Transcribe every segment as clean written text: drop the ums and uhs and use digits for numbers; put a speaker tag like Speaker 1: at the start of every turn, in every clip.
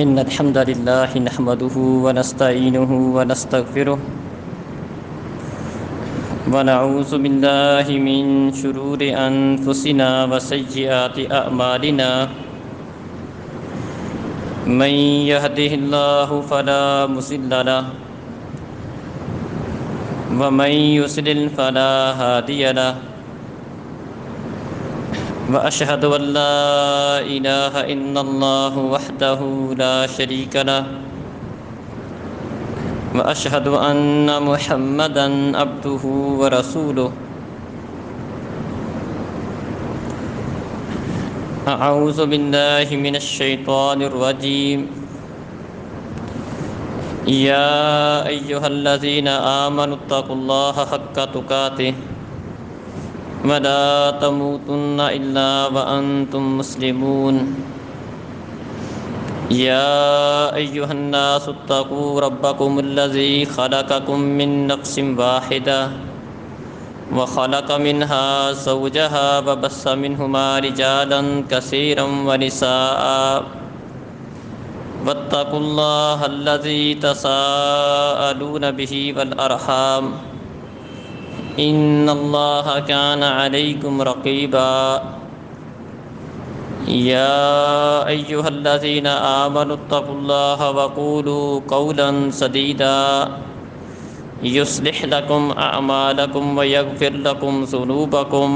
Speaker 1: إن الحمد لله نحمده ونستعينه ونستغفره ونعوذ بالله من شرور أنفسنا وسيئات أعمالنا من يهده الله فلا مضل له ومن يضلل فلا هادي له وأشهد أن لا إله إلا الله وحده لا شريك له وأشهد أن محمدًا عبده ورسوله أعوذ بالله من الشيطان الرجيم يا أيها الذين آمنوا اتقوا الله حق تقاته ولا تموتن إلا وأنتم مسلمون يا أيها الناس اتقوا ربكم الذي خلقكم من نفس واحدة وخلق منها زوجها وبث منهما رجالا كثيرا ونساء واتقوا الله الذي تساءلون به والأرحام إن الله كان عليكم رقيبا يا أيها الذين آمنوا اتقوا الله وقولوا قولا سديدا يصلح لكم أعمالكم ويغفر لكم ذنوبكم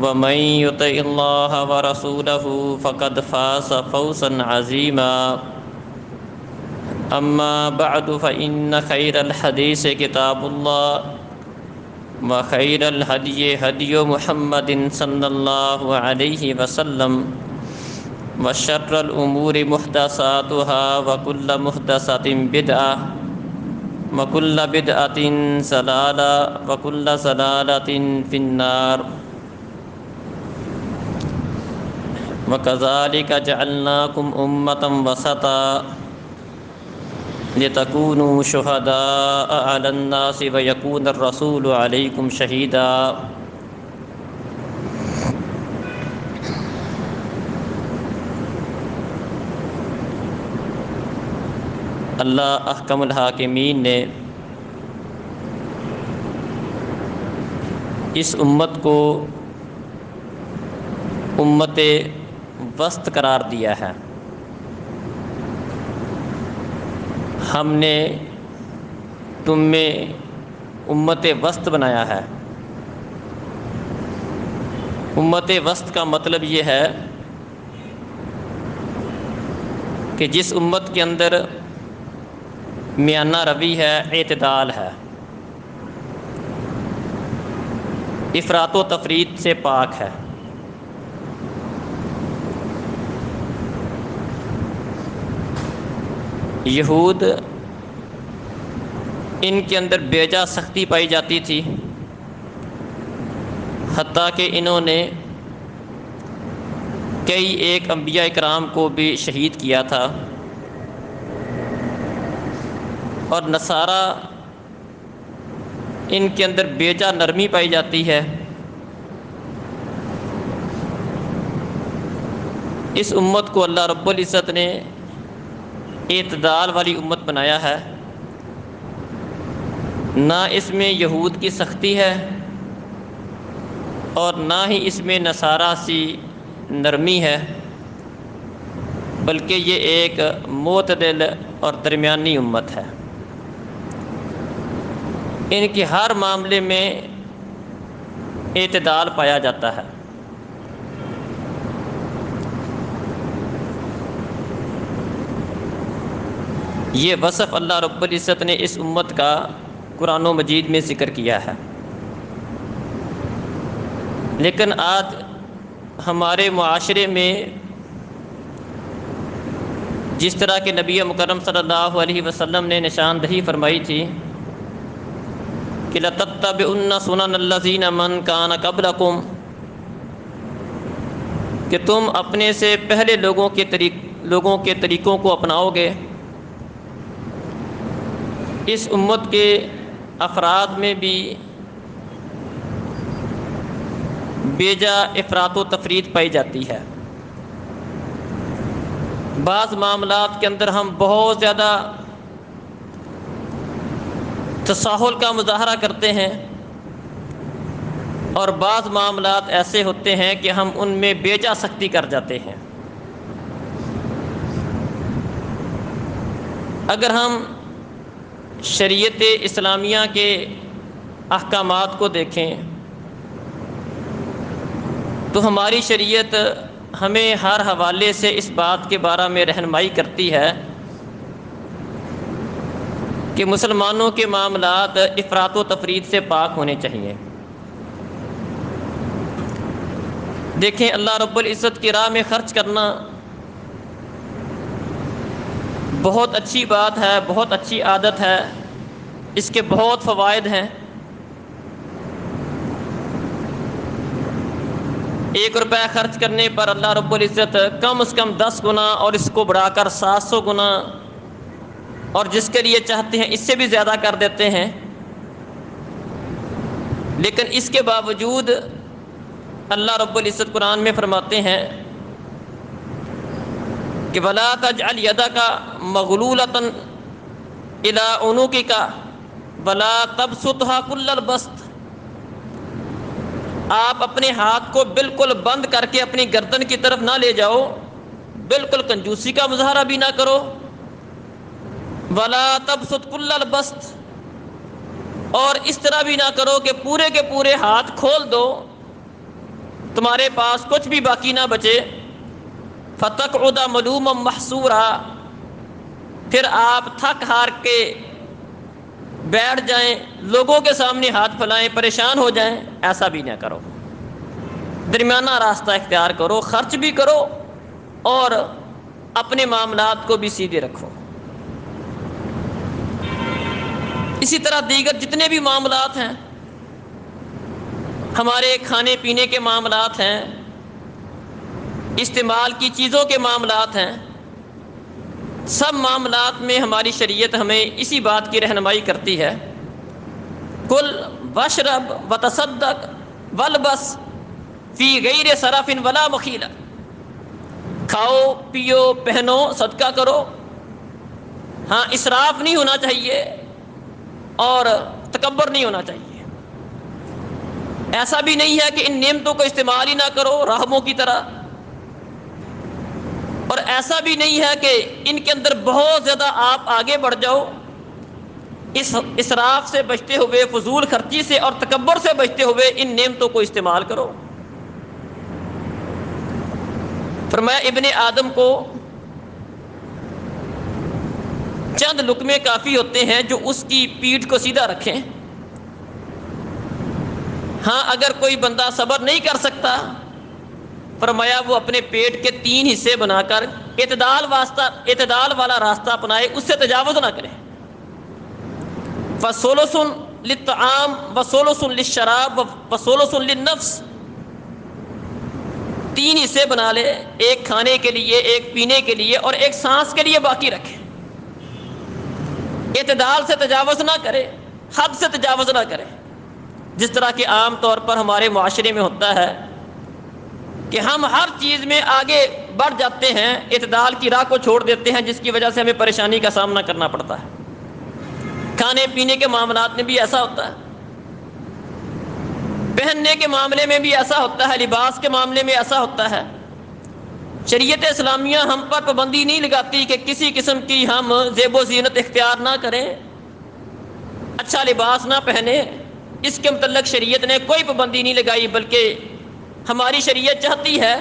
Speaker 1: ومن يطع الله ورسوله فقد فاز فوزا عظيما أما بعد فإن خير الحديث كتاب الله وخير الهدي هدي محمد صلى الله عليه وسلم وشر الأمور محدثاتها وكل محدثة بدعة وكل بدعة ضلالة وكل ضلالة في النار وكذلك جعلناكم أمة وسطا لتكونوا شهداء على الناس ويكون الرسول عليكم شهيدا اللہ احکم الحاکمین نے اس امت کو امت وسط قرار دیا ہے۔ ہم نے تم میں امت وسط بنایا ہے۔ امت وسط کا مطلب یہ ہے کہ جس امت کے اندر میانہ روی ہے، اعتدال ہے، افراط و تفریط سے پاک ہے۔ یہود ان کے اندر بیجا سختی پائی جاتی تھی، حتیٰ کہ انہوں نے کئی ایک انبیاء اکرام کو بھی شہید کیا تھا، اور نصارہ ان کے اندر بیجا نرمی پائی جاتی ہے۔ اس امت کو اللہ رب العزت نے اعتدال والی امت بنایا ہے، نہ اس میں یہود کی سختی ہے اور نہ ہی اس میں نصارہ سی نرمی ہے، بلکہ یہ ایک معتدل اور درمیانی امت ہے۔ ان کے ہر معاملے میں اعتدال پایا جاتا ہے۔ یہ وصف اللہ رب العزت نے اس امت کا قرآن و مجید میں ذکر کیا ہے، لیکن آج ہمارے معاشرے میں جس طرح کہ نبی مکرم صلی اللہ علیہ وسلم نے نشاندہی فرمائی تھی کہ لَتَتَّبِعُنَّ سُنَنَ الَّذِينَ مَنْ كَانَ قَبْلَكُمْ، کہ تم اپنے سے پہلے لوگوں کے طریقوں کو اپناؤ گے۔ اس امت کے افراد میں بھی بیجا افراط و تفریط پائی جاتی ہے۔ بعض معاملات کے اندر ہم بہت زیادہ تساہل کا مظاہرہ کرتے ہیں، اور بعض معاملات ایسے ہوتے ہیں کہ ہم ان میں بے جا سختی کر جاتے ہیں۔ اگر ہم شریعت اسلامیہ کے احکامات کو دیکھیں تو ہماری شریعت ہمیں ہر حوالے سے اس بات کے بارے میں رہنمائی کرتی ہے کہ مسلمانوں کے معاملات افراط و تفریط سے پاک ہونے چاہیے۔ دیکھیں، اللہ رب العزت کی راہ میں خرچ کرنا بہت اچھی بات ہے، بہت اچھی عادت ہے، اس کے بہت فوائد ہیں۔ 1 روپے خرچ کرنے پر اللہ رب العزت کم از کم 10 گنا اور اس کو بڑھا کر 700 گنا، اور جس کے لیے چاہتے ہیں اس سے بھی زیادہ کر دیتے ہیں۔ لیکن اس کے باوجود اللہ رب العزت قرآن میں فرماتے ہیں کہ وَلَا تَجْعَلْ يَدَكَ مَغْلُولَةً إِلَىٰ عُنُقِكَ وَلَا تَبْسُطْهَا كُلَّ الْبَسْطِ۔ آپ اپنے ہاتھ کو بالکل بند کر کے اپنی گردن کی طرف نہ لے جاؤ، بالکل کنجوسی کا مظاہرہ بھی نہ کرو، وَلَا تَبْسُطْ كُلَّ الْبَسْطِ، اور اس طرح بھی نہ کرو کہ پورے کے پورے ہاتھ کھول دو، تمہارے پاس کچھ بھی باقی نہ بچے۔ فَتَقْعُدَ مَلُومًا مَحْسُورًا، پھر آپ تھک ہار کے بیٹھ جائیں، لوگوں کے سامنے ہاتھ پھیلائیں، پریشان ہو جائیں۔ ایسا بھی نہ کرو، درمیانہ راستہ اختیار کرو، خرچ بھی کرو اور اپنے معاملات کو بھی سیدھے رکھو۔ اسی طرح دیگر جتنے بھی معاملات ہیں، ہمارے کھانے پینے کے معاملات ہیں، استعمال کی چیزوں کے معاملات ہیں، سب معاملات میں ہماری شریعت ہمیں اسی بات کی رہنمائی کرتی ہے، کل واشرب وتصدق والبس فی غیر صرف ولا مخیلہ، کھاؤ پیو پہنو صدقہ کرو، ہاں اسراف نہیں ہونا چاہیے اور تکبر نہیں ہونا چاہیے۔ ایسا بھی نہیں ہے کہ ان نعمتوں کو استعمال ہی نہ کرو راہبوں کی طرح، اور ایسا بھی نہیں ہے کہ ان کے اندر بہت زیادہ آپ آگے بڑھ جاؤ۔ اس اسراف سے بچتے ہوئے، فضول خرچی سے اور تکبر سے بچتے ہوئے ان نعمتوں کو استعمال کرو۔ فرمایا ابن آدم کو چند لقمے کافی ہوتے ہیں جو اس کی پیٹھ کو سیدھا رکھیں۔ ہاں اگر کوئی بندہ صبر نہیں کر سکتا، فرمایا وہ اپنے پیٹ کے 3 حصے بنا کر اعتدال والا راستہ اپنائے، اس سے تجاوز نہ کرے۔ فَثُلُثٌ لِلطَّعَامِ وَثُلُثٌ لِلشَّرَابِ وَثُلُثٌ لِلنَّفْسِ، 3 حصے بنا لے، ایک کھانے کے لیے، ایک پینے کے لیے اور ایک سانس کے لیے باقی رکھے۔ اعتدال سے تجاوز نہ کرے، حد سے تجاوز نہ کرے، جس طرح کہ عام طور پر ہمارے معاشرے میں ہوتا ہے کہ ہم ہر چیز میں آگے بڑھ جاتے ہیں، اعتدال کی راہ کو چھوڑ دیتے ہیں، جس کی وجہ سے ہمیں پریشانی کا سامنا کرنا پڑتا ہے۔ کھانے پینے کے معاملات میں بھی ایسا ہوتا ہے، پہننے کے معاملے میں بھی ایسا ہوتا ہے، لباس کے معاملے میں ایسا ہوتا ہے۔ شریعت اسلامیہ ہم پر پابندی نہیں لگاتی کہ کسی قسم کی ہم زیب و زینت اختیار نہ کریں، اچھا لباس نہ پہنیں، اس کے متعلق شریعت نے کوئی پابندی نہیں لگائی، بلکہ ہماری شریعت چاہتی ہے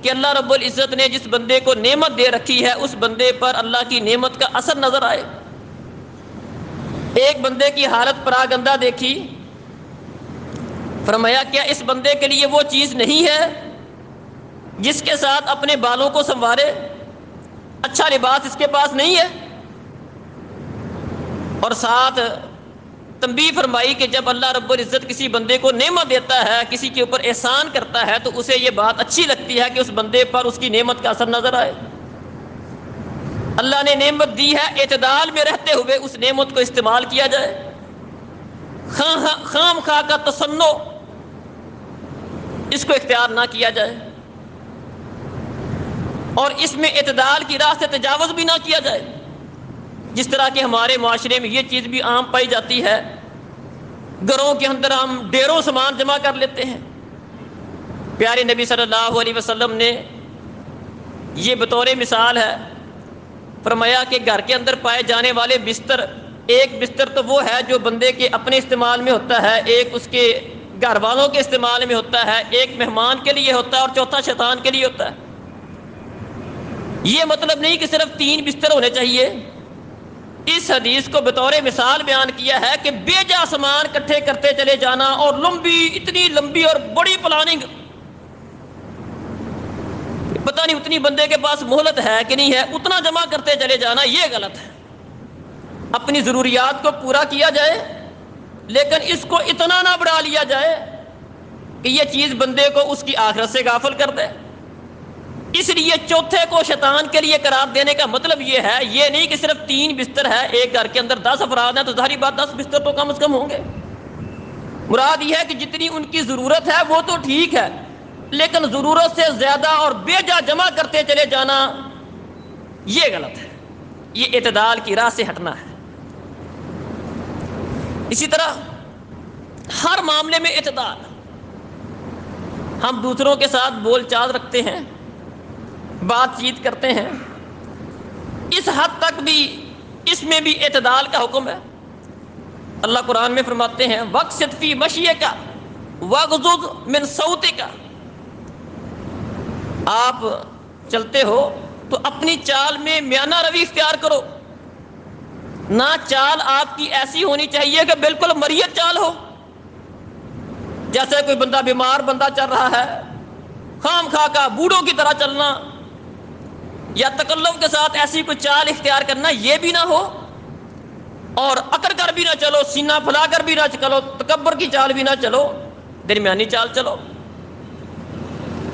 Speaker 1: کہ اللہ رب العزت نے جس بندے کو نعمت دے رکھی ہے اس بندے پر اللہ کی نعمت کا اثر نظر آئے۔ ایک بندے کی حالت پراگندہ دیکھی، فرمایا کیا اس بندے کے لیے وہ چیز نہیں ہے جس کے ساتھ اپنے بالوں کو سنوارے؟ اچھا لباس اس کے پاس نہیں ہے؟ اور ساتھ تنبیہ فرمائی کہ جب اللہ رب العزت کسی بندے کو نعمت دیتا ہے، کسی کے اوپر احسان کرتا ہے، تو اسے یہ بات اچھی لگتی ہے کہ اس بندے پر اس کی نعمت کا اثر نظر آئے۔ اللہ نے نعمت دی ہے، اعتدال میں رہتے ہوئے اس نعمت کو استعمال کیا جائے، خام خواہ کا تصنع اس کو اختیار نہ کیا جائے۔ اور اس میں اعتدال کی راہ سے تجاوز بھی نہ کیا جائے، جس طرح کہ ہمارے معاشرے میں یہ چیز بھی عام پائی جاتی ہے، گھروں کے اندر ہم ڈھیروں سامان جمع کر لیتے ہیں۔ پیارے نبی صلی اللہ علیہ وسلم نے یہ بطور مثال ہے فرمایا کہ گھر کے اندر پائے جانے والے بستر، ایک بستر تو وہ ہے جو بندے کے اپنے استعمال میں ہوتا ہے، ایک اس کے گھر والوں کے استعمال میں ہوتا ہے، ایک مہمان کے لیے ہوتا ہے، اور چوتھا شیطان کے لیے ہوتا ہے۔ یہ مطلب نہیں کہ صرف 3 بستر ہونے چاہیے، اس حدیث کو بطور مثال بیان کیا ہے کہ بے جا سامان اکٹھے کرتے چلے جانا اور اتنی لمبی اور بڑی پلاننگ، پتہ نہیں اتنی بندے کے پاس مہلت ہے کہ نہیں ہے، اتنا جمع کرتے چلے جانا، یہ غلط ہے۔ اپنی ضروریات کو پورا کیا جائے، لیکن اس کو اتنا نہ بڑھا لیا جائے کہ یہ چیز بندے کو اس کی آخرت سے غافل کر دے۔ اس لیے چوتھے کو شیطان کے لیے قرار دینے کا مطلب یہ ہے، یہ نہیں کہ صرف 3 بستر ہے، ایک گھر کے اندر 10 افراد ہیں تو ظاہری بات 10 بستر تو کم از کم ہوں گے۔ مراد یہ ہے کہ جتنی ان کی ضرورت ہے وہ تو ٹھیک ہے، لیکن ضرورت سے زیادہ اور بے جا جمع کرتے چلے جانا یہ غلط ہے، یہ اعتدال کی راہ سے ہٹنا ہے۔ اسی طرح ہر معاملے میں اعتدال، ہم دوسروں کے ساتھ بول چال رکھتے ہیں، بات چیت کرتے ہیں، اس حد تک بھی اس میں بھی اعتدال کا حکم ہے۔ اللہ قرآن میں فرماتے ہیں وَاقْصِدْ فِي مَشْيِكَ وَاغْضُضْ مِنْ صَوْتِكَ، آپ چلتے ہو تو اپنی چال میں میانہ روی اختیار کرو، نہ چال آپ کی ایسی ہونی چاہیے کہ بالکل مریت چال ہو، جیسے کوئی بندہ بیمار بندہ چل رہا ہے، خام خواہ کا بوڑھوں کی طرح چلنا، یا تکلف کے ساتھ ایسی کوئی چال اختیار کرنا، یہ بھی نہ ہو، اور اکڑ کر بھی نہ چلو، سینہ پھلا کر بھی نہ چلو، تکبر کی چال بھی نہ چلو، درمیانی چال چلو۔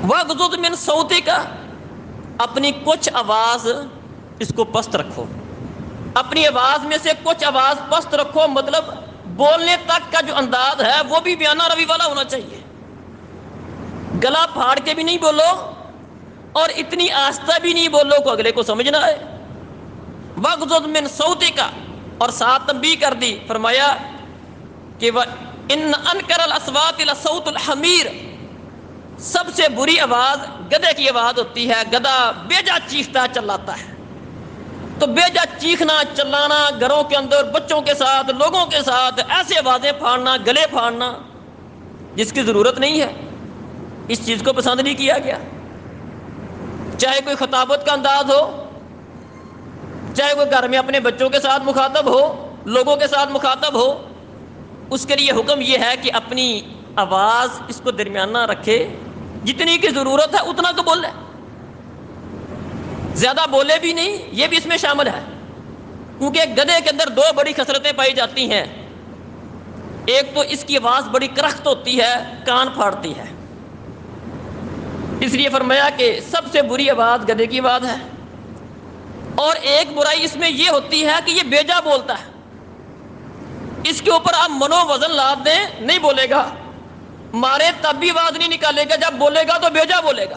Speaker 1: وَاغْضُضْ مِنْ صَوْتِكَ، اپنی کچھ آواز اس کو پست رکھو، اپنی آواز میں سے کچھ آواز پست رکھو، مطلب بولنے تک کا جو انداز ہے وہ بھی بیانہ روی والا ہونا چاہیے، گلا پھاڑ کے بھی نہیں بولو اور اتنی آہستہ بھی نہیں بولو کہ اگلے کو سمجھ نہ آئے۔ وَاغْضُضْ مِنْ صَوْتِكَ، اور ساتھ تنبیہ کر دی، فرمایا کہ وَإِنَّ أَنْكَرَ الْأَصْوَاتِ لَصَوْتُ الْحَمِيرِ، سب سے بری آواز گدھے کی آواز ہوتی ہے، گدھا بیجا چیختا چلاتا ہے، تو بیجا چیخنا چلانا گھروں کے اندر بچوں کے ساتھ لوگوں کے ساتھ ایسے آوازیں پھاڑنا، گلے پھاڑنا جس کی ضرورت نہیں ہے، اس چیز کو پسند نہیں کیا گیا۔ چاہے کوئی خطابت کا انداز ہو، چاہے کوئی گھر میں اپنے بچوں کے ساتھ مخاطب ہو، لوگوں کے ساتھ مخاطب ہو، اس کے لیے حکم یہ ہے کہ اپنی آواز اس کو درمیانہ رکھے، جتنی کی ضرورت ہے اتنا تو بولے، زیادہ بولے بھی نہیں، یہ بھی اس میں شامل ہے، کیونکہ گدھے کے اندر 2 بڑی خصلتیں پائی جاتی ہیں، ایک تو اس کی آواز بڑی کرخت ہوتی ہے، کان پھاڑتی ہے، اس لیے فرمایا کہ سب سے بری آواز گدھے کی آواز ہے، اور ایک برائی اس میں یہ ہوتی ہے کہ یہ بیجا بولتا ہے، اس کے اوپر آپ منو وزن لاد دیں نہیں بولے گا، مارے تب بھی آواز نہیں نکالے گا، جب بولے گا تو بیجا بولے گا،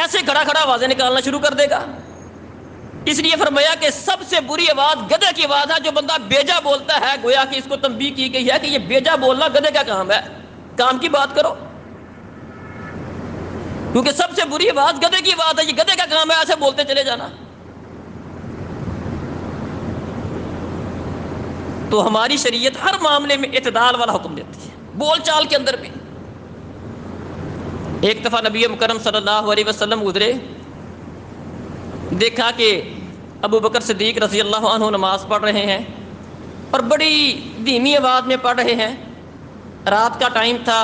Speaker 1: ایسے کھڑا کھڑا آوازیں نکالنا شروع کر دے گا۔ اس لیے فرمایا کہ سب سے بری آواز گدھے کی آواز ہے، جو بندہ بیجا بولتا ہے، گویا کہ اس کو تنبیہ کی گئی ہے کہ یہ بیجا بولنا گدھے کا کام ہے، کام کی بات کرو، کیونکہ سب سے بری آواز گدھے کی آواز ہے، یہ گدھے کا کام ہے ایسے بولتے چلے جانا۔ تو ہماری شریعت ہر معاملے میں اعتدال والا حکم دیتی ہے، بول چال کے اندر بھی۔ ایک دفعہ نبی مکرم صلی اللہ علیہ وسلم گزرے، دیکھا کہ ابو بکر صدیق رضی اللہ عنہ نماز پڑھ رہے ہیں اور بڑی دھیمی آواز میں پڑھ رہے ہیں، رات کا ٹائم تھا،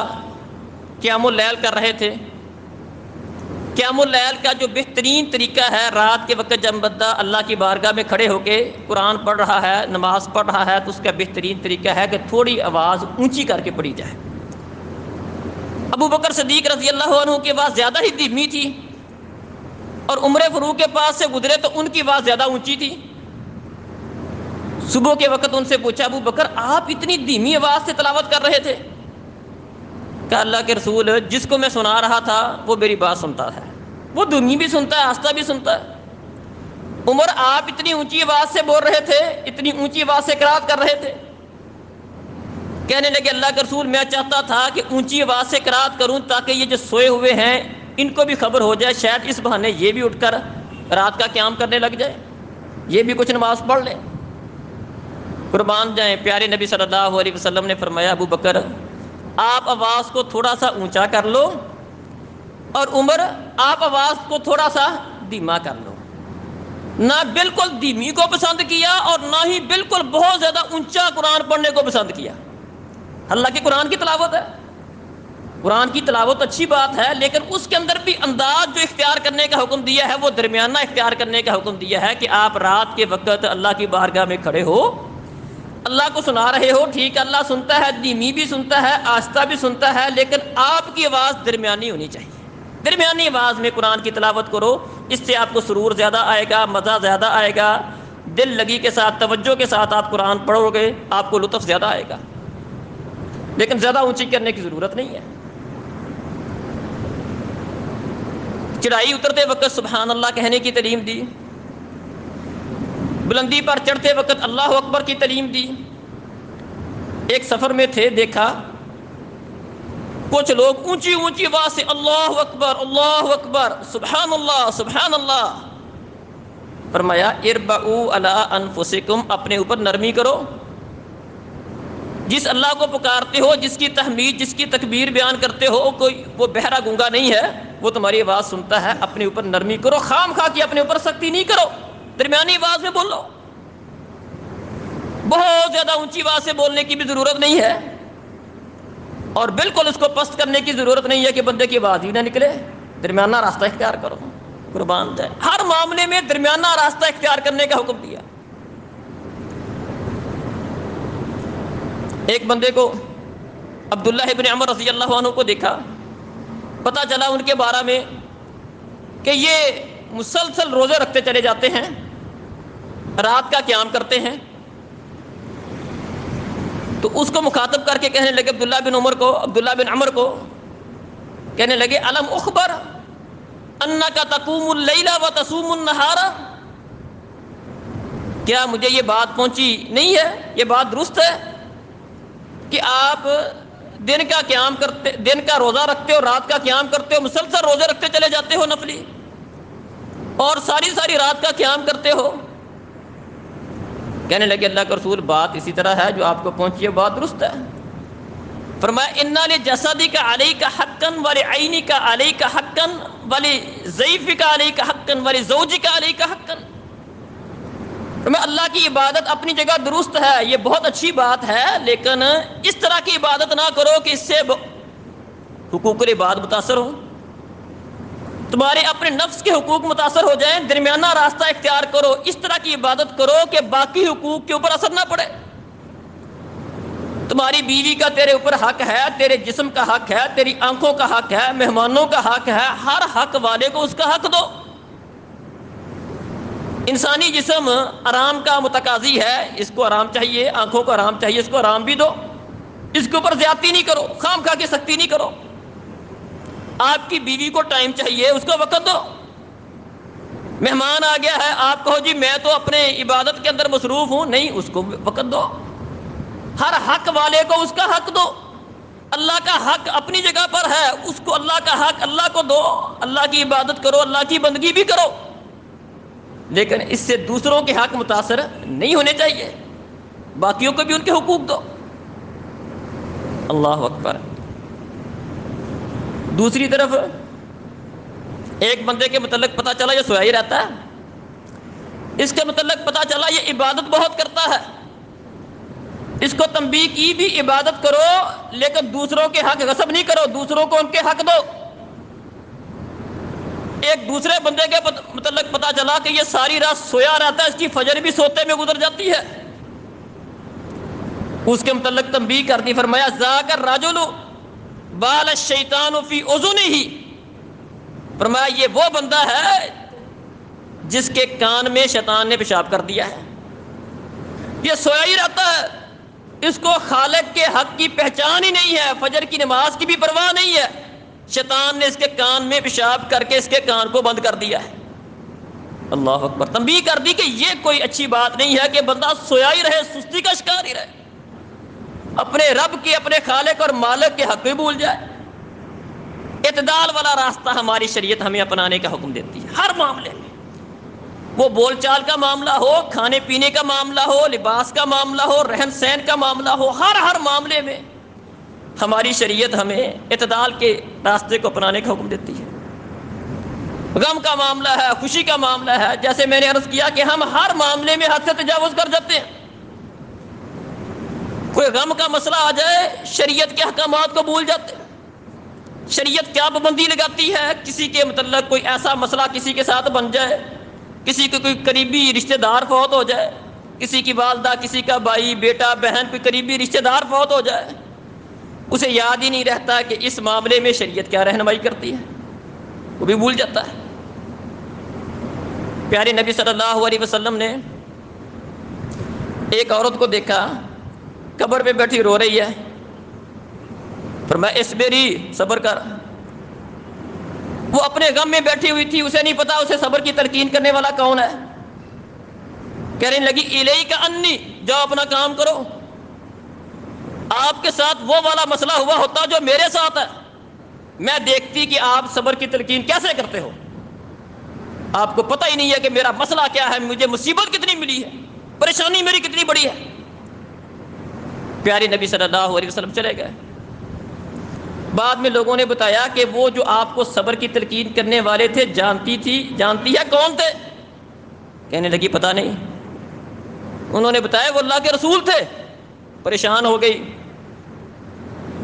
Speaker 1: قیام اللیل کر رہے تھے۔ قیام اللیل کا جو بہترین طریقہ ہے، رات کے وقت جب بندہ اللہ کی بارگاہ میں کھڑے ہو کے قرآن پڑھ رہا ہے، نماز پڑھ رہا ہے، تو اس کا بہترین طریقہ ہے کہ تھوڑی آواز اونچی کر کے پڑھی جائے۔ ابو بکر صدیق رضی اللہ عنہ کی آواز زیادہ ہی دھیمی تھی، اور عمر فاروق کے پاس سے گزرے تو ان کی آواز زیادہ اونچی تھی۔ صبح کے وقت ان سے پوچھا، ابو بکر آپ اتنی دھیمی آواز سے تلاوت کر رہے تھے؟ کہ اللہ کے رسول، جس کو میں سنا رہا تھا وہ میری بات سنتا ہے، وہ دھیمی بھی سنتا ہے، آہستہ بھی سنتا ہے۔ عمر آپ اتنی اونچی آواز سے بول رہے تھے، اتنی اونچی آواز سے قرات کر رہے تھے، کہنے لگے اللہ کے رسول میں چاہتا تھا کہ اونچی آواز سے قرات کروں تاکہ یہ جو سوئے ہوئے ہیں ان کو بھی خبر ہو جائے، شاید اس بہانے یہ بھی اٹھ کر رات کا قیام کرنے لگ جائے، یہ بھی کچھ نماز پڑھ لیں۔ قربان جائیں، پیارے نبی صلی اللہ علیہ وسلم نے فرمایا ابو بکر آپ آواز کو تھوڑا سا اونچا کر لو، اور عمر آپ آواز کو تھوڑا سا دھیما کر لو۔ نہ بالکل دھیمی کو پسند کیا اور نہ ہی بالکل بہت زیادہ اونچا قرآن پڑھنے کو پسند کیا۔ حالانکہ قرآن کی تلاوت ہے، قرآن کی تلاوت اچھی بات ہے، لیکن اس کے اندر بھی انداز جو اختیار کرنے کا حکم دیا ہے وہ درمیانہ اختیار کرنے کا حکم دیا ہے کہ آپ رات کے وقت اللہ کی بارگاہ میں کھڑے ہو، اللہ کو سنا رہے ہو، ٹھیک ہے اللہ سنتا ہے، دھیمی بھی سنتا ہے، آہستہ بھی سنتا ہے، لیکن آپ کی آواز درمیانی ہونی چاہیے۔ درمیانی آواز میں قرآن کی تلاوت کرو، اس سے آپ کو سرور زیادہ آئے گا، مزہ زیادہ آئے گا، دل لگی کے ساتھ توجہ کے ساتھ آپ قرآن پڑھو گے، آپ کو لطف زیادہ آئے گا، لیکن زیادہ اونچی کرنے کی ضرورت نہیں ہے۔ چڑھائی اترتے وقت سبحان اللہ کہنے کی تعلیم دی، بلندی پر چڑھتے وقت اللہ اکبر کی تعلیم دی۔ ایک سفر میں تھے، دیکھا کچھ لوگ اونچی اونچی آواز سے اللہ اکبر سبحان اللہ۔ فرمایا اربعوا علی انفسکم، اپنے اوپر نرمی کرو، جس اللہ کو پکارتے ہو، جس کی تحمید، جس کی تکبیر بیان کرتے ہو، کوئی وہ بہرا گونگا نہیں ہے، وہ تمہاری آواز سنتا ہے، اپنے اوپر نرمی کرو، خام خواہ کی اپنے اوپر سختی نہیں کرو، درمیانی آواز میں بولو، بہت زیادہ اونچی آواز سے بولنے کی بھی ضرورت نہیں ہے، اور بالکل اس کو پست کرنے کی ضرورت نہیں ہے کہ بندے کی آواز ہی نہ نکلے، درمیانہ راستہ اختیار کرو۔ قربان جائے، ہر معاملے میں درمیانہ راستہ اختیار کرنے کا حکم دیا۔ ایک بندے کو عبداللہ ابن عمر رضی اللہ عنہ کو دیکھا، پتہ چلا ان کے بارے میں کہ یہ مسلسل روزے رکھتے چلے جاتے ہیں، رات کا قیام کرتے ہیں، تو اس کو مخاطب کر کے کہنے لگے عبداللہ بن عمر کو کہنے لگے الم اخبر انک تقوم اللیل وتصوم النہار، کیا مجھے یہ بات پہنچی نہیں ہے، یہ بات درست ہے کہ آپ دن کا قیام کرتے، دن کا روزہ رکھتے ہو، رات کا قیام کرتے ہو، مسلسل روزے رکھتے چلے جاتے ہو نفلی، اور ساری رات کا قیام کرتے ہو؟ کہنے لگے اللہ کا رسول بات اسی طرح ہے جو آپ کو پہنچی ہے، بات درست ہے۔ فرمایا انا لجسدک علیک حقا ولعینک علیک حقا ولضیفک علیک حقا ولزوجک علیک حقا۔ فرمایا اللہ کی عبادت اپنی جگہ درست ہے، یہ بہت اچھی بات ہے، لیکن اس طرح کی عبادت نہ کرو کہ اس سے حقوق العباد متاثر ہو، تمہارے اپنے نفس کے حقوق متاثر ہو جائیں، درمیانہ راستہ اختیار کرو، اس طرح کی عبادت کرو کہ باقی حقوق کے اوپر اثر نہ پڑے۔ تمہاری بیوی کا تیرے اوپر حق ہے، تیرے جسم کا حق ہے، تیری آنکھوں کا حق ہے، مہمانوں کا حق ہے، ہر حق والے کو اس کا حق دو۔ انسانی جسم آرام کا متقاضی ہے، اس کو آرام چاہیے، آنکھوں کو آرام چاہیے، اس کو آرام بھی دو، اس کے اوپر زیادتی نہیں کرو، خام خواہ کی سختی نہیں کرو۔ آپ کی بیوی کو ٹائم چاہیے، اس کو وقت دو۔ مہمان آ گیا ہے، آپ کہو جی میں تو اپنے عبادت کے اندر مصروف ہوں، نہیں، اس کو وقت دو۔ ہر حق والے کو اس کا حق دو۔ اللہ کا حق اپنی جگہ پر ہے، اس کو اللہ کا حق اللہ کو دو، اللہ کی عبادت کرو، اللہ کی بندگی بھی کرو، لیکن اس سے دوسروں کے حق متاثر نہیں ہونے چاہیے، باقیوں کو بھی ان کے حقوق دو۔ اللہ اکبر۔ دوسری طرف ایک بندے کے متعلق پتہ چلا یہ سویا ہی رہتا ہے، اس کے متعلق پتہ چلا یہ عبادت بہت کرتا ہے، اس کو تنبیہ کی بھی عبادت کرو لیکن دوسروں کے حق غصب نہیں کرو، دوسروں کو ان کے حق دو۔ ایک دوسرے بندے کے متعلق پتہ چلا کہ یہ ساری رات سویا رہتا ہے، اس کی فجر بھی سوتے میں گزر جاتی ہے، اس کے متعلق تنبیہ کر دی، فرمایا ذاک الرجل بال الشیطان فی اذنہ، فرمایا یہ وہ بندہ ہے جس کے کان میں شیطان نے پیشاب کر دیا ہے، یہ سویا ہی رہتا ہے، اس کو خالق کے حق کی پہچان ہی نہیں ہے، فجر کی نماز کی بھی پرواہ نہیں ہے، شیطان نے اس کے کان میں پیشاب کر کے اس کے کان کو بند کر دیا ہے۔ اللہ اکبر، تنبیہ کر دی کہ یہ کوئی اچھی بات نہیں ہے کہ بندہ سویا ہی رہے، سستی کا شکار ہی رہے، اپنے رب کے، اپنے خالق اور مالک کے حق بھی بھول جائے۔ اعتدال والا راستہ ہماری شریعت ہمیں اپنانے کا حکم دیتی ہے ہر معاملے میں، وہ بول چال کا معاملہ ہو، کھانے پینے کا معاملہ ہو، لباس کا معاملہ ہو، رہن سہن کا معاملہ ہو، ہر معاملے میں ہماری شریعت ہمیں اعتدال کے راستے کو اپنانے کا حکم دیتی ہے۔ غم کا معاملہ ہے، خوشی کا معاملہ ہے، جیسے میں نے عرض کیا کہ ہم ہر معاملے میں حد سے تجاوز کر جاتے ہیں۔ کوئی غم کا مسئلہ آ جائے، شریعت کے احکامات کو بھول جاتے ہیں۔ شریعت کیا پابندی لگاتی ہے، کسی کے متعلق کوئی ایسا مسئلہ کسی کے ساتھ بن جائے، کسی کو کوئی قریبی رشتہ دار فوت ہو جائے، کسی کی والدہ، کسی کا بھائی، بیٹا، بہن، کوئی قریبی رشتہ دار فوت ہو جائے، اسے یاد ہی نہیں رہتا کہ اس معاملے میں شریعت کیا رہنمائی کرتی ہے، وہ بھی بھول جاتا ہے۔ پیارے نبی صلی اللہ علیہ وسلم نے ایک عورت کو دیکھا، قبر پہ بیٹھی رو رہی ہے، فرمایا اصبری، صبر کر۔ وہ اپنے غم میں بیٹھی ہوئی تھی، اسے نہیں پتا اسے صبر کی تلقین کرنے والا کون ہے۔ کہنے لگی الیک انی، جاؤ اپنا کام کرو، آپ کے ساتھ وہ والا مسئلہ ہوا ہوتا جو میرے ساتھ ہے، میں دیکھتی کہ آپ صبر کی تلقین کیسے کرتے ہو، آپ کو پتہ ہی نہیں ہے کہ میرا مسئلہ کیا ہے، مجھے مصیبت کتنی ملی ہے، پریشانی میری کتنی بڑی ہے۔ پیارے نبی صلی اللہ علیہ وسلم چلے گئے۔ بعد میں لوگوں نے بتایا کہ وہ جو آپ کو صبر کی تلقین کرنے والے تھے، جانتی ہے کون تھے؟ کہنے لگی پتہ نہیں۔ انہوں نے بتایا وہ اللہ کے رسول تھے۔ پریشان ہو گئی،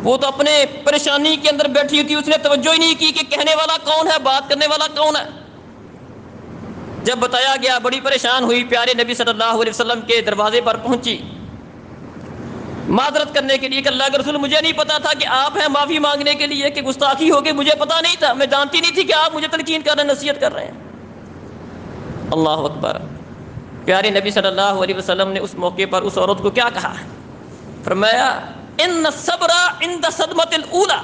Speaker 1: وہ تو اپنے پریشانی کے اندر بیٹھی تھی، اس نے توجہ ہی نہیں کی کہ کہنے والا کون ہے، بات کرنے والا کون ہے۔ جب بتایا گیا بڑی پریشان ہوئی، پیارے نبی صلی اللہ علیہ وسلم کے دروازے پر پہنچی معذرت کرنے کے لیے کہ اللہ کے رسول مجھے نہیں پتا تھا کہ آپ ہیں، معافی مانگنے کے لیے کہ گستاخی ہو گئی، مجھے پتا نہیں تھا، میں جانتی نہیں تھی کہ آپ مجھے تلقین کر رہے ہیں، نصیحت کر رہے ہیں۔ اللہ اکبر۔ پیارے نبی صلی اللہ علیہ وسلم نے اس موقع پر اس عورت کو کیا کہا؟ فرمایا ان الصبر عند الصدمۃ الاولى،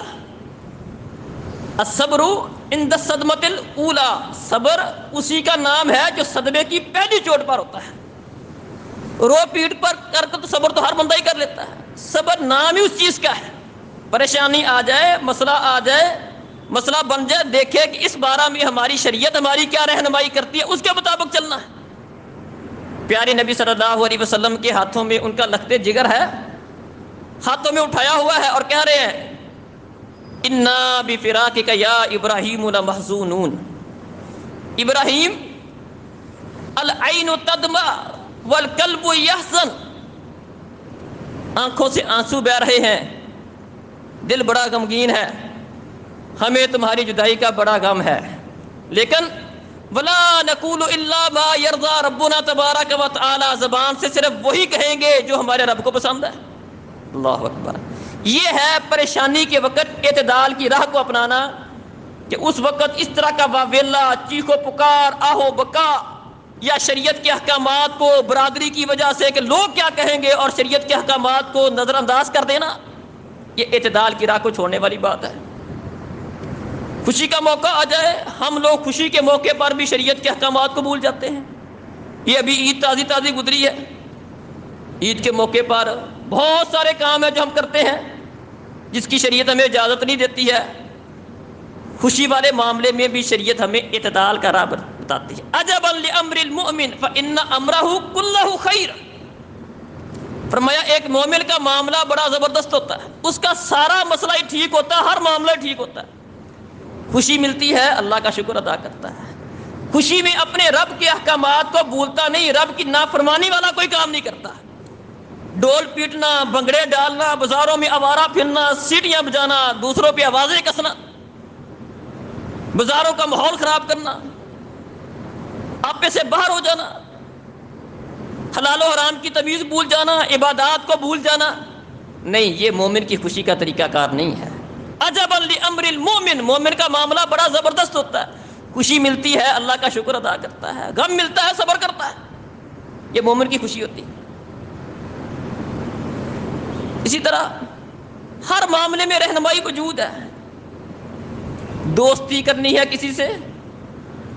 Speaker 1: الصبر عند الصدمۃ الاولى، صبر اسی کا نام ہے جو صدمے کی پہلی چوٹ پر ہوتا ہے۔ رو پیٹ پر کر کے تو صبر تو ہر بندہ ہی کر لیتا ہے، صبر نام ہی اس چیز کا ہے۔ پریشانی آ جائے، مسئلہ آ جائے، مسئلہ بن جائے، دیکھے کہ اس بارے میں ہماری شریعت ہماری کیا رہنمائی کرتی ہے، اس کے مطابق چلنا ہے۔ پیارے نبی صلی اللہ علیہ وسلم کے ہاتھوں میں ان کا لخت جگر ہے، ہاتھوں میں اٹھایا ہوا ہے اور کہہ رہے ہیں انا بفراقک یا ابراہیم لمحزونون۔ ابراہیم العین تدمع والقلب یحزن، آنکھوں سے آنسو بہ رہے ہیں، دل بڑا غمگین ہے، ہمیں تمہاری جدائی کا بڑا غم ہے، لیکن ولا نقول الا ما یرضی ربنا تبارک و تعالی، زبان سے صرف وہی کہیں گے جو ہمارے رب کو پسند ہے۔ اللہ اکبر۔ یہ ہے پریشانی کے وقت اعتدال کی راہ کو اپنانا، کہ اس وقت اس طرح کا واویلا، چیخ و پکار، آہ و بکا، یا شریعت کے احکامات کو برادری کی وجہ سے کہ لوگ کیا کہیں گے اور شریعت کے احکامات کو نظر انداز کر دینا، یہ اعتدال کی راہ کو چھوڑنے والی بات ہے۔ خوشی کا موقع آ جائے، ہم لوگ خوشی کے موقع پر بھی شریعت کے احکامات کو بھول جاتے ہیں۔ یہ ابھی عید تازی گزری ہے، عید کے موقع پر بہت سارے کام ہیں جو ہم کرتے ہیں جس کی شریعت ہمیں اجازت نہیں دیتی ہے۔ خوشی والے معاملے میں بھی شریعت ہمیں اعتدال کا راہ بتاتی ہے۔ عجبا لامر المؤمن فان امرہ کلہ خیر، فرمایا ایک مومن کا معاملہ بڑا زبردست ہوتا ہے، اس کا سارا مسئلہ ہی ٹھیک ہوتا ہے، ہر معاملہ ٹھیک ہوتا ہے۔ خوشی ملتی ہے، اللہ کا شکر ادا کرتا ہے، خوشی میں اپنے رب کے احکامات کو بھولتا نہیں، رب کی نافرمانی والا کوئی کام نہیں کرتا۔ ڈول پیٹنا، بنگڑے ڈالنا، بازاروں میں آوارہ پھرنا، سیٹیاں بجانا، دوسروں پہ آوازیں کسنا، بازاروں کا ماحول خراب کرنا، آپے سے باہر ہو جانا، حلال و حرام کی تمیز بھول جانا، عبادات کو بھول جانا، نہیں، یہ مومن کی خوشی کا طریقہ کار نہیں ہے۔ عجبا لامر المؤمن، مومن کا معاملہ بڑا زبردست ہوتا ہے، خوشی ملتی ہے اللہ کا شکر ادا کرتا ہے، غم ملتا ہے صبر کرتا ہے، یہ مومن کی خوشی ہوتی ہے۔ اسی طرح ہر معاملے میں رہنمائی وجود ہے۔ دوستی کرنی ہے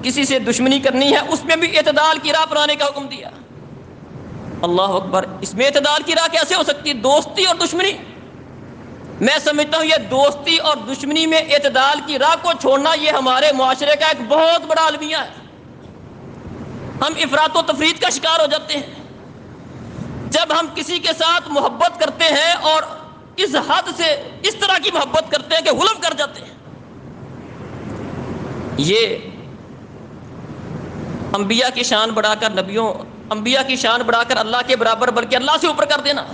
Speaker 1: کسی سے دشمنی کرنی ہے، اس میں بھی اعتدال کی راہ اپنانے کا حکم دیا۔ اللہ اکبر، اس میں اعتدال کی راہ کیسے ہو سکتی ہے؟ دوستی اور دشمنی، میں سمجھتا ہوں یہ دوستی اور دشمنی میں اعتدال کی راہ کو چھوڑنا یہ ہمارے معاشرے کا ایک بہت بڑا المیہ ہے۔ ہم افراط و تفریط کا شکار ہو جاتے ہیں جب ہم کسی کے ساتھ محبت کرتے ہیں اور اس حد سے اس طرح کی محبت کرتے ہیں کہ غلب کر جاتے ہیں۔ یہ انبیاء کی شان بڑھا کر انبیاء کی شان بڑھا کر اللہ کے برابر بلکہ اللہ سے اوپر کر دینا،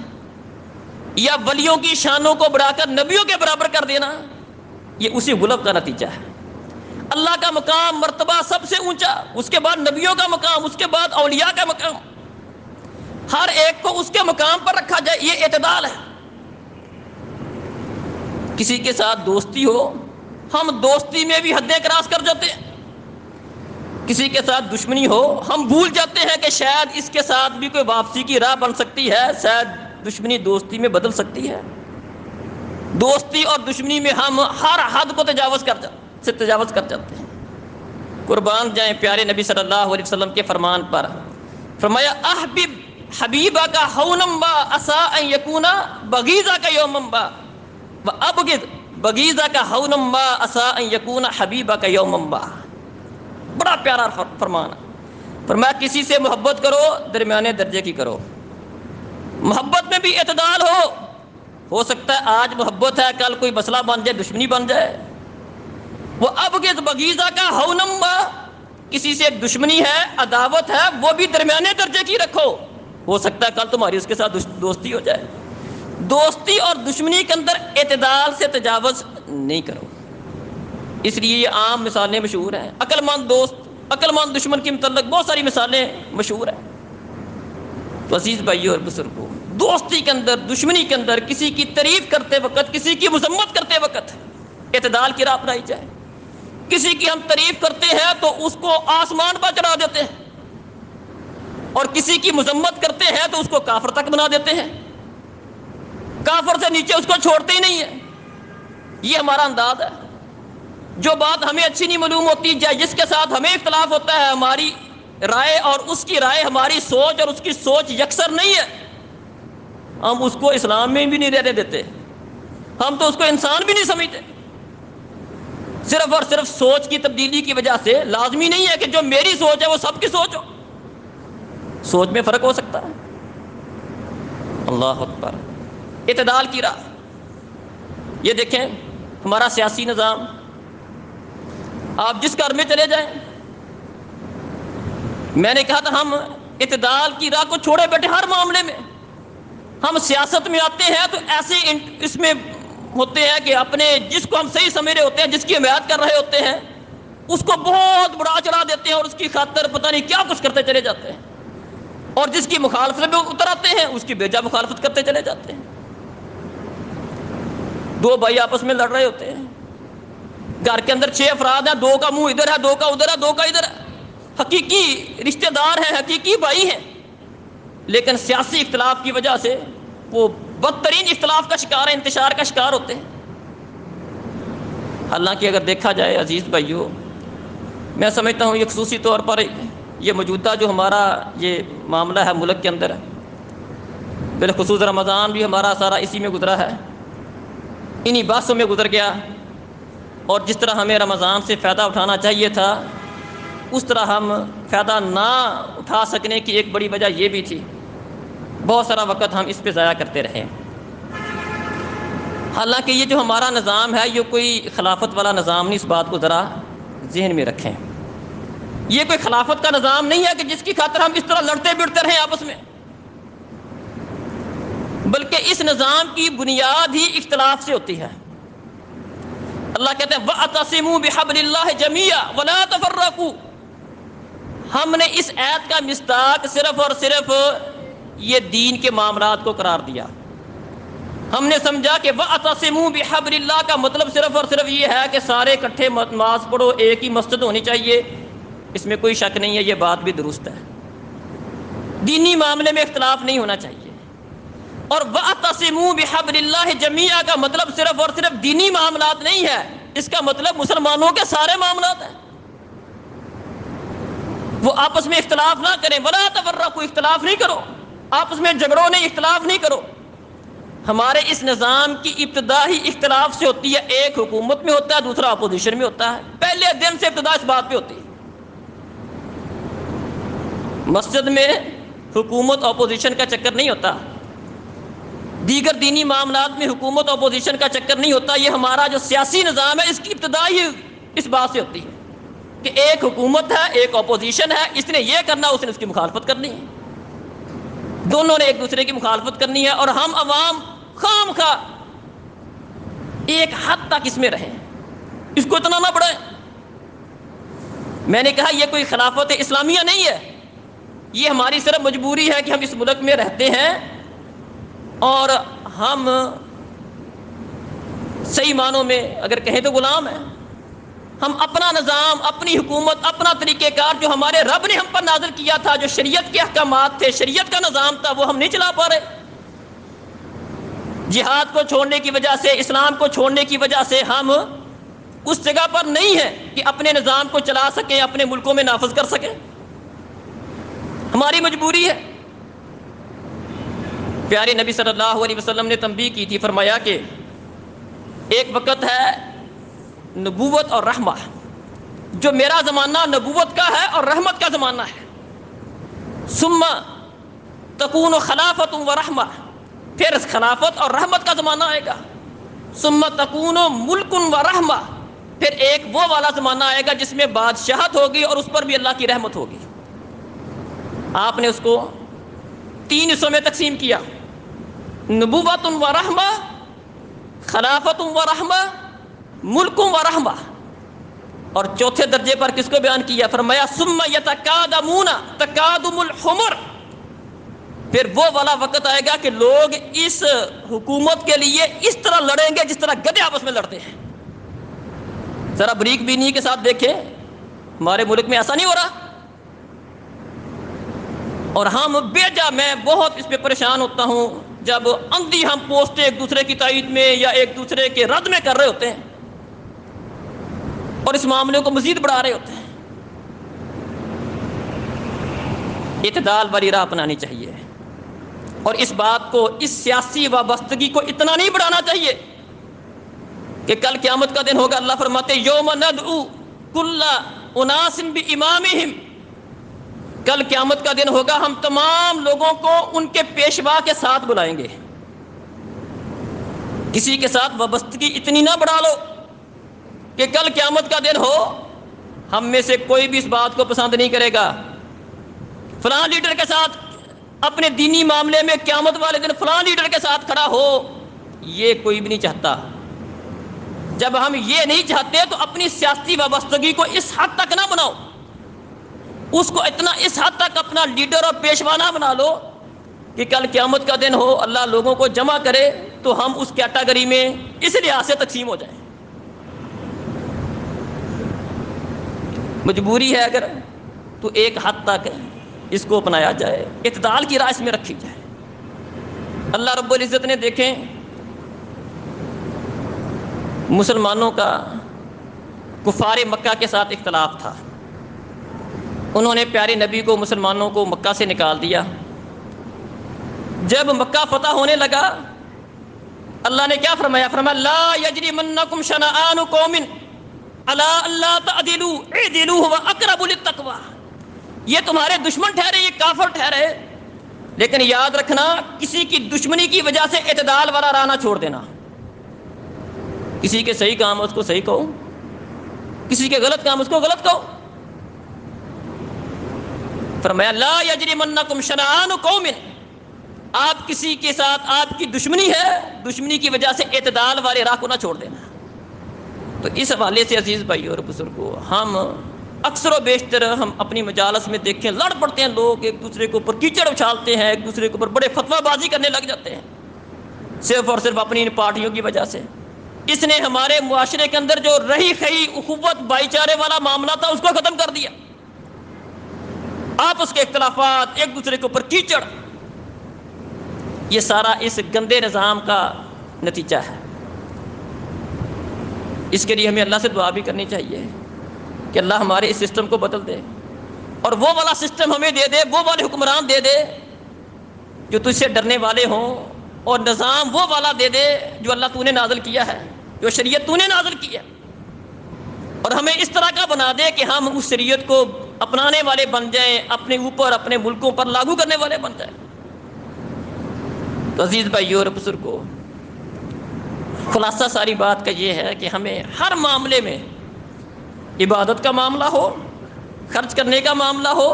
Speaker 1: یا ولیوں کی شانوں کو بڑھا کر نبیوں کے برابر کر دینا، یہ اسی غلب کا نتیجہ ہے۔ اللہ کا مقام مرتبہ سب سے اونچا، اس کے بعد نبیوں کا مقام، اس کے بعد اولیاء کا مقام، ہر ایک کو اس کے مقام پر رکھا جائے، یہ اعتدال ہے۔ کسی کے ساتھ دوستی ہو، ہم دوستی میں بھی حدیں کراس کر جاتے ہیں۔ کسی کے ساتھ دشمنی ہو، ہم بھول جاتے ہیں کہ شاید اس کے ساتھ بھی کوئی واپسی کی راہ بن سکتی ہے، شاید دشمنی دوستی میں بدل سکتی ہے۔ دوستی اور دشمنی میں ہم ہر حد کو تجاوز کر جاتے ہیں۔ قربان جائیں پیارے نبی صلی اللہ علیہ وسلم کے فرمان پر، فرمایا احبب حبیبہ کا ہونم با عسا ان یکونا بغیضہ کا یومم با وابغض بغیضہ کا ہونم با عسا ان یکونا حبیبہ کا یومم با۔ بڑا پیارا فرمان ہے۔ فرمایا کسی سے محبت کرو، درمیانے درجے کی کرو، محبت میں بھی اعتدال ہو سکتا ہے آج محبت ہے کل کوئی مسئلہ بن جائے، دشمنی بن جائے۔ وہ ابغض بغیضہ کا ہونم با، کسی سے ایک دشمنی ہے، عداوت ہے، وہ بھی درمیانے درجے کی رکھو، ہو سکتا ہے کل تمہاری اس کے ساتھ دوستی ہو جائے۔ دوستی اور دشمنی کے اندر اعتدال سے تجاوز نہیں کرو۔ اس لیے یہ عام مثالیں مشہور ہیں، عقل مند دوست، عقل مند دشمن کے متعلق بہت ساری مثالیں مشہور ہیں۔ تو عزیز بھائیوں اور بزرگوں، دوستی کے اندر، دشمنی کے اندر کسی کی تعریف کرتے وقت، کسی کی مذمت کرتے وقت اعتدال کی راہ اپنائی جائے۔ کسی کی ہم تعریف کرتے ہیں تو اس کو آسمان پر چڑھا دیتے ہیں، اور کسی کی مذمت کرتے ہیں تو اس کو کافر تک بنا دیتے ہیں، کافر سے نیچے اس کو چھوڑتے ہی نہیں ہیں۔ یہ ہمارا انداز ہے۔ جو بات ہمیں اچھی نہیں معلوم ہوتی، جس کے ساتھ ہمیں اختلاف ہوتا ہے، ہماری رائے اور اس کی رائے، ہماری سوچ اور اس کی سوچ یکسر نہیں ہے، ہم اس کو اسلام میں بھی نہیں رہنے دیتے، ہم تو اس کو انسان بھی نہیں سمجھتے۔ صرف اور صرف سوچ کی تبدیلی کی وجہ سے لازمی نہیں ہے کہ جو میری سوچ ہے وہ سب کی سوچ ہو، سوچ میں فرق ہو سکتا ہے۔ اللہ اکبر، اعتدال کی راہ۔ یہ دیکھیں ہمارا سیاسی نظام، آپ جس گھر میں چلے جائیں، میں نے کہا تھا ہم اعتدال کی راہ کو چھوڑے بیٹھے ہر معاملے میں۔ ہم سیاست میں آتے ہیں تو ایسے اس میں ہوتے ہیں کہ اپنے جس کو ہم صحیح سمجھ رہے ہوتے ہیں، جس کی حمایت کر رہے ہوتے ہیں، اس کو بہت بڑا چڑھا دیتے ہیں اور اس کی خاطر پتہ نہیں کیا کچھ کرتے چلے جاتے ہیں، اور جس کی مخالفت میں اتر آتے ہیں اس کی بیجا مخالفت کرتے چلے جاتے ہیں۔ دو بھائی آپس میں لڑ رہے ہوتے ہیں، گھر کے اندر 6 افراد ہیں، 2 کا منہ ادھر ہے، 2 کا ادھر ہے، 2 کا ادھر ہے، حقیقی رشتہ دار ہیں، حقیقی بھائی ہیں، لیکن سیاسی اختلاف کی وجہ سے وہ بدترین اختلاف کا شکار ہے، انتشار کا شکار ہوتے ہیں۔ حالانکہ اگر دیکھا جائے عزیز بھائیوں، میں سمجھتا ہوں یہ خصوصی طور پر یہ موجودہ جو ہمارا یہ معاملہ ہے ملک کے اندر، بالخصوص رمضان بھی ہمارا سارا اسی میں گزرا ہے، انہی بحثوں میں گزر گیا، اور جس طرح ہمیں رمضان سے فائدہ اٹھانا چاہیے تھا اس طرح ہم فائدہ نہ اٹھا سکنے کی ایک بڑی وجہ یہ بھی تھی، بہت سارا وقت ہم اس پہ ضائع کرتے رہے۔ حالانکہ یہ جو ہمارا نظام ہے یہ کوئی خلافت والا نظام نہیں، اس بات کو ذرا ذہن میں رکھیں۔ یہ کوئی خلافت کا نظام نہیں ہے کہ جس کی خاطر ہم اس طرح لڑتے بڑھتے رہیں آپس میں، بلکہ اس نظام کی بنیاد ہی اختلاف سے ہوتی ہے۔ اللہ کہتے ہیں وَاعْتَصِمُوا بِحَبْلِ اللَّهِ جَمِيعًا وَلَا تَفَرَّقُوا۔ ہم نے اس آیت کا مصداق صرف اور صرف یہ دین کے معاملات کو قرار دیا۔ ہم نے سمجھا کہ وَاعْتَصِمُوا بِحَبْلِ اللَّهِ کا مطلب صرف اور صرف یہ ہے کہ سارے اکٹھے نماز پڑھو، ایک ہی مسجد ہونی چاہیے، اس میں کوئی شک نہیں ہے، یہ بات بھی درست ہے، دینی معاملے میں اختلاف نہیں ہونا چاہیے۔ اور وَاعْتَصِمُوا بِحَبْلِ اللَّهِ جَمِيعًا کا مطلب صرف اور صرف دینی معاملات نہیں ہے، اس کا مطلب مسلمانوں کے سارے معاملات ہیں، وہ آپس میں اختلاف نہ کریں، ولا تفرقوا، اختلاف نہیں کرو، آپس میں جھگڑو نہیں، اختلاف نہیں کرو۔ ہمارے اس نظام کی ابتدا ہی اختلاف سے ہوتی ہے، ایک حکومت میں ہوتا ہے، دوسرا اپوزیشن میں ہوتا ہے، پہلے دن سے ابتدا اس بات پہ ہوتی ہے۔ مسجد میں حکومت اپوزیشن کا چکر نہیں ہوتا، دیگر دینی معاملات میں حکومت اپوزیشن کا چکر نہیں ہوتا، یہ ہمارا جو سیاسی نظام ہے اس کی ابتدا ہی اس بات سے ہوتی ہے کہ ایک حکومت ہے، ایک اپوزیشن ہے، اس نے یہ کرنا، اس نے اس کی مخالفت کرنی ہے، دونوں نے ایک دوسرے کی مخالفت کرنی ہے، اور ہم عوام خام خواہ ایک حد تک اس میں رہیں، اس کو اتنا نہ بڑھائیں۔ میں نے کہا یہ کوئی خلافت اسلامیہ نہیں ہے، یہ ہماری صرف مجبوری ہے کہ ہم اس ملک میں رہتے ہیں اور ہم صحیح معنوں میں اگر کہیں تو غلام ہیں۔ ہم اپنا نظام، اپنی حکومت، اپنا طریقہ کار جو ہمارے رب نے ہم پر نازل کیا تھا، جو شریعت کے احکامات تھے، شریعت کا نظام تھا، وہ ہم نہیں چلا پا رہے۔ جہاد کو چھوڑنے کی وجہ سے، اسلام کو چھوڑنے کی وجہ سے ہم اس جگہ پر نہیں ہیں کہ اپنے نظام کو چلا سکیں، اپنے ملکوں میں نافذ کر سکیں، ہماری مجبوری ہے۔ پیارے نبی صلی اللہ علیہ وسلم نے تنبیہ کی تھی، فرمایا کہ ایک وقت ہے نبوت اور رحمہ، جو میرا زمانہ نبوت کا ہے اور رحمت کا زمانہ ہے، ثم تکون خلافت و رحمہ، پھر خلافت اور رحمت کا زمانہ آئے گا، ثم تکون ملک و رحمہ، پھر ایک وہ والا زمانہ آئے گا جس میں بادشاہت ہوگی اور اس پر بھی اللہ کی رحمت ہوگی۔ آپ نے اس کو 3 حصوں میں تقسیم کیا، نبوت و رحمہ، خلافت و رحمہ، ملک و رحمہ، اور چوتھے درجے پر کس کو بیان کیا؟ فرمایا ثم یتکادمون تکادم الحمر، پھر وہ والا وقت آئے گا کہ لوگ اس حکومت کے لیے اس طرح لڑیں گے جس طرح گدھے آپس میں لڑتے ہیں۔ ذرا بریک بینی کے ساتھ دیکھیں، ہمارے ملک میں ایسا نہیں ہو رہا، اور ہم بیجا میں بہت اس پہ پریشان ہوتا ہوں جب اندھی ہم پوسٹیں ایک دوسرے کی تائید میں یا ایک دوسرے کے رد میں کر رہے ہوتے ہیں اور اس معاملے کو مزید بڑھا رہے ہوتے ہیں۔ اعتدال والی راہ اپنانی چاہیے، اور اس بات کو، اس سیاسی وابستگی کو اتنا نہیں بڑھانا چاہیے کہ کل قیامت کا دن ہوگا، اللہ فرماتے یوم ندعو کل اناس بامامہم، کل قیامت کا دن ہوگا، ہم تمام لوگوں کو ان کے پیشوا کے ساتھ بلائیں گے۔ کسی کے ساتھ وابستگی اتنی نہ بڑھا لو کہ کل قیامت کا دن ہو ہم میں سے کوئی بھی اس بات کو پسند نہیں کرے گا، فلاں لیڈر کے ساتھ اپنے دینی معاملے میں قیامت والے دن فلاں لیڈر کے ساتھ کھڑا ہو، یہ کوئی بھی نہیں چاہتا۔ جب ہم یہ نہیں چاہتے تو اپنی سیاسی وابستگی کو اس حد تک نہ بناؤ، اس کو اتنا اس حد تک اپنا لیڈر اور پیشوا نہ بنا لو کہ کل قیامت کا دن ہو، اللہ لوگوں کو جمع کرے تو ہم اس کیٹیگری میں اس لحاظ سے تقسیم ہو جائیں۔ مجبوری ہے اگر تو ایک حد تک اس کو اپنایا جائے، اعتدال کی راہ اس میں رکھی جائے۔ اللہ رب العزت نے دیکھیں مسلمانوں کا کفار مکہ کے ساتھ اختلاف تھا، انہوں نے پیارے نبی کو، مسلمانوں کو مکہ سے نکال دیا۔ جب مکہ فتح ہونے لگا اللہ نے کیا فرمایا؟ فرمایا لا یجرمنکم شنآن قوم علی الا تعدلوا اعدلوا هو اقرب للتقوی، یہ تمہارے دشمن ٹھہرے، یہ کافر ٹھہرے، لیکن یاد رکھنا کسی کی دشمنی کی وجہ سے اعتدال والا راہ نہ چھوڑ دینا۔ کسی کے صحیح کام اس کو صحیح کہو، کسی کے غلط کام اس کو غلط کہو۔ فرمایا لا یجرمنکم شنآن قوم، آپ کسی کے ساتھ آپ کی دشمنی ہے، دشمنی کی وجہ سے اعتدال والے راہ کو نہ چھوڑ دینا۔ تو اس حوالے سے عزیز بھائیو اور بزرگو، ہم اکثر و بیشتر ہم اپنی مجالس میں دیکھیں لڑ پڑتے ہیں، لوگ ایک دوسرے کے اوپر کیچڑ اچھالتے ہیں، ایک دوسرے کے اوپر بڑے فتویٰ بازی کرنے لگ جاتے ہیں، صرف اور صرف اپنی ان پارٹیوں کی وجہ سے۔ اس نے ہمارے معاشرے کے اندر جو رہی خی اخوت بھائی چارے والا معاملہ تھا اس کو ختم کر دیا۔ آپس کے اختلافات، ایک دوسرے کے اوپر کیچڑ، یہ سارا اس گندے نظام کا نتیجہ ہے۔ اس کے لیے ہمیں اللہ سے دعا بھی کرنی چاہیے کہ اللہ ہمارے اس سسٹم کو بدل دے اور وہ والا سسٹم ہمیں دے دے، وہ والے حکمران دے دے جو تجھ سے ڈرنے والے ہوں، اور نظام وہ والا دے دے جو اللہ تو نے نازل کیا ہے، جو شریعت تو نے نازل کی ہے، اور ہمیں اس طرح کا بنا دے کہ ہم اس شریعت کو اپنانے والے بن جائیں، اپنے اوپر اپنے ملکوں پر لاگو کرنے والے بن جائیں۔ تو عزیز بھائیو اور بزرگوں، خلاصہ ساری بات کا یہ ہے کہ ہمیں ہر معاملے میں، عبادت کا معاملہ ہو، خرچ کرنے کا معاملہ ہو،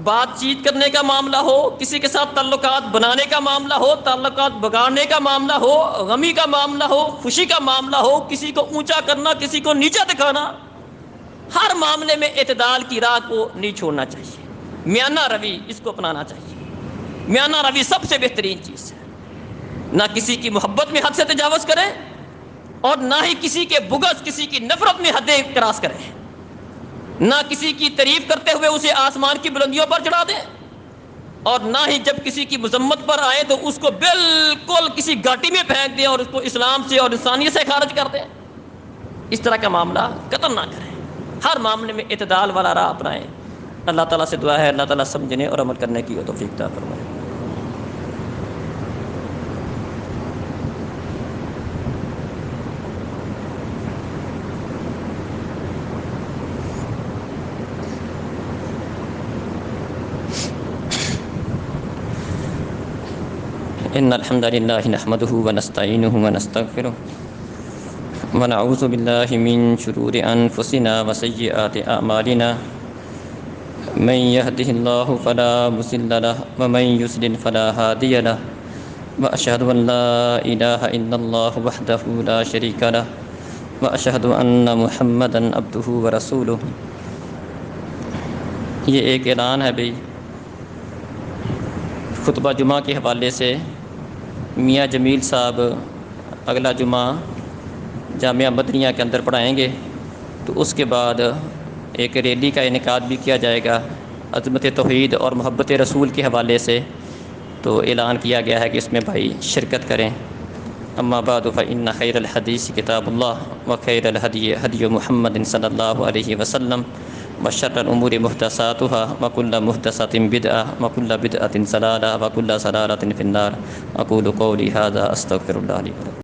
Speaker 1: بات چیت کرنے کا معاملہ ہو، کسی کے ساتھ تعلقات بنانے کا معاملہ ہو، تعلقات بگاڑنے کا معاملہ ہو، غمی کا معاملہ ہو، خوشی کا معاملہ ہو، کسی کو اونچا کرنا، کسی کو نیچا دکھانا، ہر معاملے میں اعتدال کی راہ کو نہیں چھوڑنا چاہیے، میانہ روی اس کو اپنانا چاہیے۔ میانہ روی سب سے بہترین چیز ہے، نہ کسی کی محبت میں حد سے تجاوز کریں اور نہ ہی کسی کے بغض، کسی کی نفرت میں حدیں کراس کریں، نہ کسی کی تعریف کرتے ہوئے اسے آسمان کی بلندیوں پر چڑھا دیں، اور نہ ہی جب کسی کی مذمت پر آئے تو اس کو بالکل کسی گھاٹی میں پھینک دیں اور اس کو اسلام سے اور انسانیت سے خارج کر دیں۔ اس طرح کا معاملہ قتل نہ کریں، ہر معاملے میں اعتدال والا راہ اپنائیں۔ اللہ تعالیٰ سے دعا ہے اللہ تعالیٰ سمجھنے اور عمل کرنے کی توفیق عطا فرمائے۔ ان الحمد لله نحمده ونستعينه ونستغفره ونعوذ بالله من شرور انفسنا وسيئات اعمالنا، من يهده الله فلا مضل له ومن يضلل فلا هادي له، واشهد ان لا اله الا الله وحده لا شريك له، واشهد ان محمدا عبده ورسوله۔ یہ ایک اعلان ہے بھائی، خطبہ جمعہ کے حوالے سے میاں جمیل صاحب اگلا جمعہ جامعہ مدنیہ کے اندر پڑھائیں گے، تو اس کے بعد ایک ریلی کا انعقاد بھی کیا جائے گا عظمت توحید اور محبت رسول کے حوالے سے، تو اعلان کیا گیا ہے کہ اس میں بھائی شرکت کریں۔ اما بعد فإن خیر الحدیث کتاب اللہ وخیر الہدی ہدی محمد صلی اللہ علیہ وسلم، وشر الامور محدثاتها وكل محدثة بدعة وكل بدعة ضلالة وكل ضلالة في النار۔ اقول قولي هذا استغفر الله لي ولكم۔